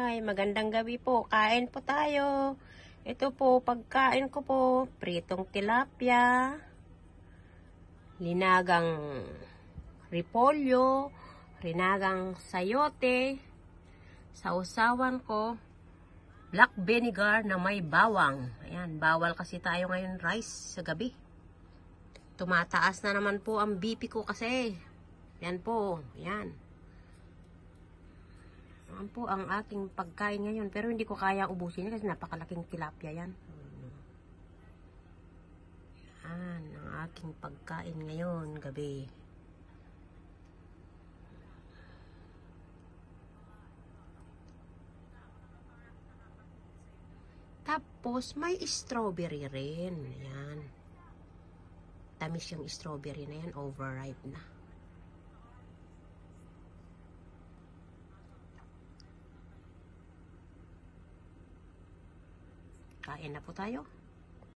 Hi, magandang gabi po. Kain po tayo. Ito po, pagkain ko po, pritong tilapia, linagang repolyo, rinagang sayote, sausawan ko, black vinegar na may bawang. Ayan, bawal kasi tayo ngayon rice sa gabi. Tumataas na naman po ang BP ko kasi. Yan po, yan. Yan po ang aking pagkain ngayon. Pero hindi ko kaya ubusin kasi napakalaking tilapia yan. Yan ang aking pagkain ngayon gabi. Tapos may strawberry rin. Yan. Tamis yung strawberry na yan. Overripe na. Kain na po tayo.